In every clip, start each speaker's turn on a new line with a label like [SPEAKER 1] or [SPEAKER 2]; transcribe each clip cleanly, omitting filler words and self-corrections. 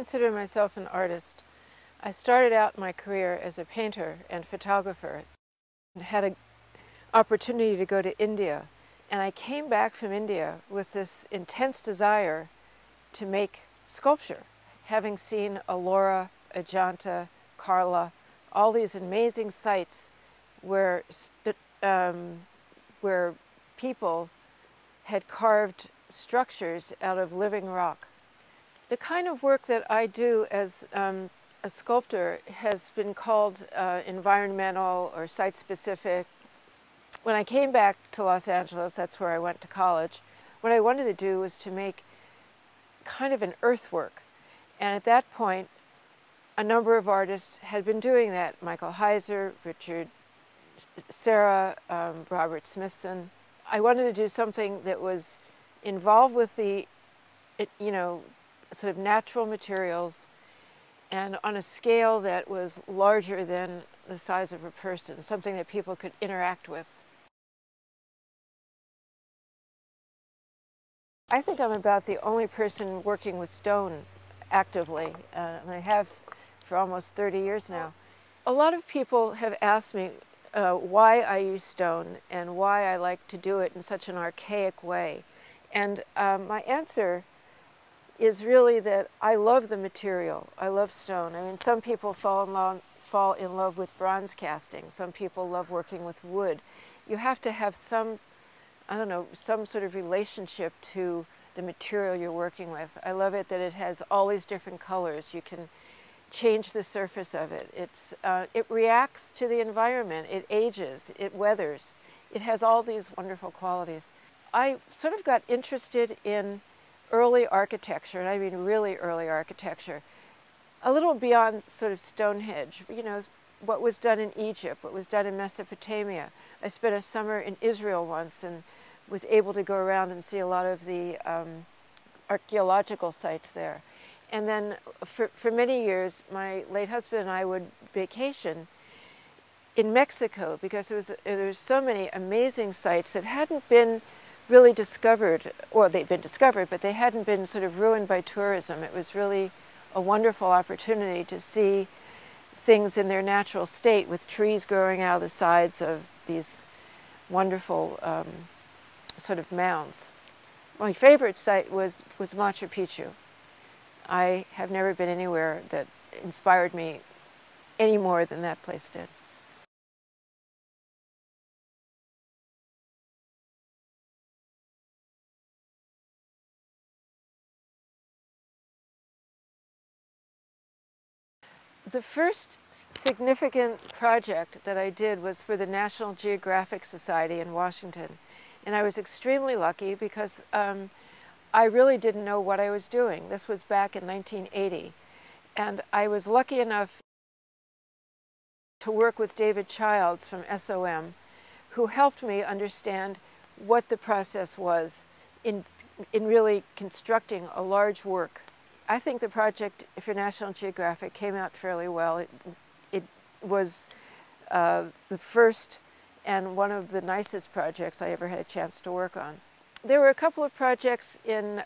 [SPEAKER 1] consider myself an artist. I started out my career as a painter and photographer. I had an opportunity to go to India, and I came back from India with this intense desire to make sculpture, having seen Ellora, Ajanta, Karla, all these amazing sites where people had carved structures out of living rock. The kind of work that I do as a sculptor has been called environmental or site-specific. When I came back to Los Angeles, that's where I went to college, what I wanted to do was to make kind of an earthwork. And at that point, a number of artists had been doing that. Michael Heiser, Richard Serra, Robert Smithson. I wanted to do something that was involved with the, sort of natural materials and on a scale that was larger than the size of a person, something that people could interact with. I think I'm about the only person working with stone actively, and I have for almost 30 years now. A lot of people have asked me why I use stone and why I like to do it in such an archaic way. And my answer is really that I love the material. I love stone. I mean, some people fall in love with bronze casting. Some people love working with wood. You have to have some, some sort of relationship to the material you're working with. I love it that it has all these different colors. You can change the surface of it. It reacts to the environment. It ages. It weathers. It has all these wonderful qualities. I sort of got interested in early architecture, and I mean really early architecture, a little beyond sort of Stonehenge, what was done in Egypt, what was done in Mesopotamia. I spent a summer in Israel once and was able to go around and see a lot of the archaeological sites there. And then for many years, my late husband and I would vacation in Mexico because there was so many amazing sites that hadn't been really discovered, or they'd been discovered, but they hadn't been sort of ruined by tourism. It was really a wonderful opportunity to see things in their natural state with trees growing out of the sides of these wonderful sort of mounds. My favorite site was Machu Picchu. I have never been anywhere that inspired me any more than that place did. The first significant project that I did was for the National Geographic Society in Washington. And I was extremely lucky because I really didn't know what I was doing. This was back in 1980. And I was lucky enough to work with David Childs from SOM, who helped me understand what the process was in really constructing a large work. I think the project for National Geographic came out fairly well. It was the first and one of the nicest projects I ever had a chance to work on. There were a couple of projects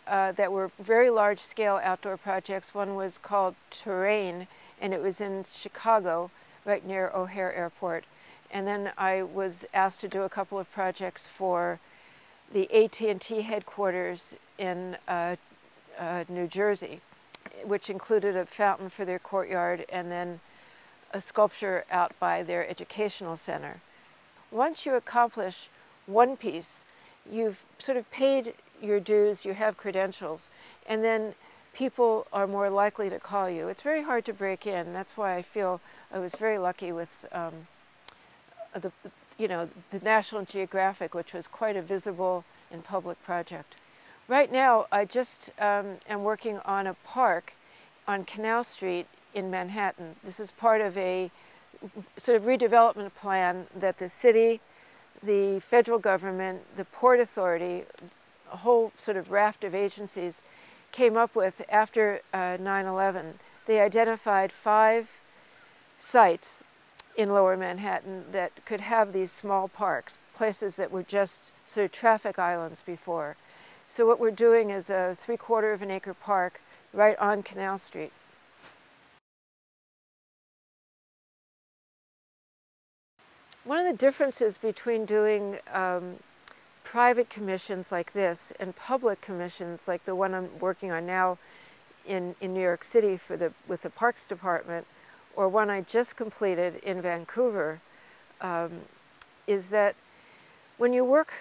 [SPEAKER 1] that were very large-scale outdoor projects. One was called Terrain, and it was in Chicago, right near O'Hare Airport. And then I was asked to do a couple of projects for the AT&T headquarters in New Jersey, which included a fountain for their courtyard and then a sculpture out by their educational center. Once you accomplish one piece, you've sort of paid your dues, you have credentials, and then people are more likely to call you. It's very hard to break in. That's why I feel I was very lucky with the National Geographic, which was quite a visible and public project. Right now, I just am working on a park on Canal Street in Manhattan. This is part of a sort of redevelopment plan that the city, the federal government, the Port Authority, a whole sort of raft of agencies came up with after 9/11. They identified 5 sites in Lower Manhattan that could have these small parks, places that were just sort of traffic islands before. So what we're doing is a 3/4 of an acre park right on Canal Street. One of the differences between doing private commissions like this and public commissions like the one I'm working on now in New York City with the Parks Department, or one I just completed in Vancouver, is that when you work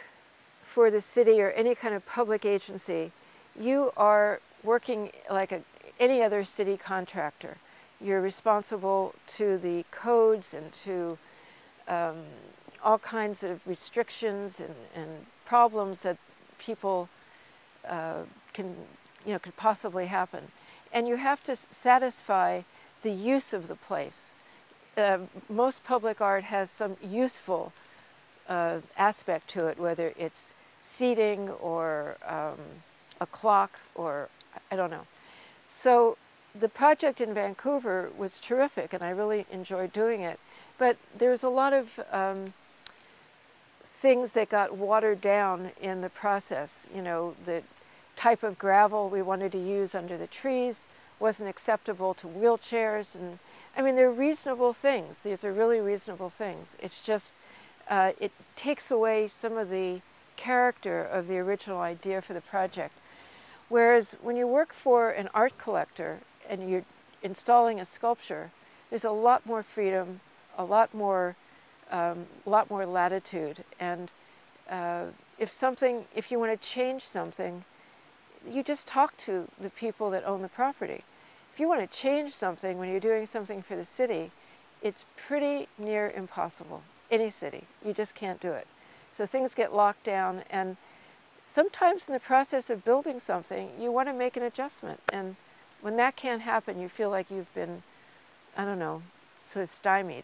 [SPEAKER 1] for the city or any kind of public agency, you are working like any other city contractor. You're responsible to the codes and to all kinds of restrictions and problems that people could possibly happen. And you have to satisfy the use of the place. Most public art has some useful aspect to it, whether it's seating or a clock or I don't know. So the project in Vancouver was terrific and I really enjoyed doing it. But there's a lot of things that got watered down in the process. You know, the type of gravel we wanted to use under the trees wasn't acceptable to wheelchairs. And I mean, they're reasonable things. These are really reasonable things. It's just, it takes away some of the character of the original idea for the project. Whereas when you work for an art collector and you're installing a sculpture, there's a lot more freedom, a lot more latitude. And if you want to change something, you just talk to the people that own the property. If you want to change something when you're doing something for the city, it's pretty near impossible. Any city, you just can't do it. So things get locked down, and sometimes in the process of building something, you want to make an adjustment. And when that can't happen, you feel like you've been, I don't know, sort of stymied.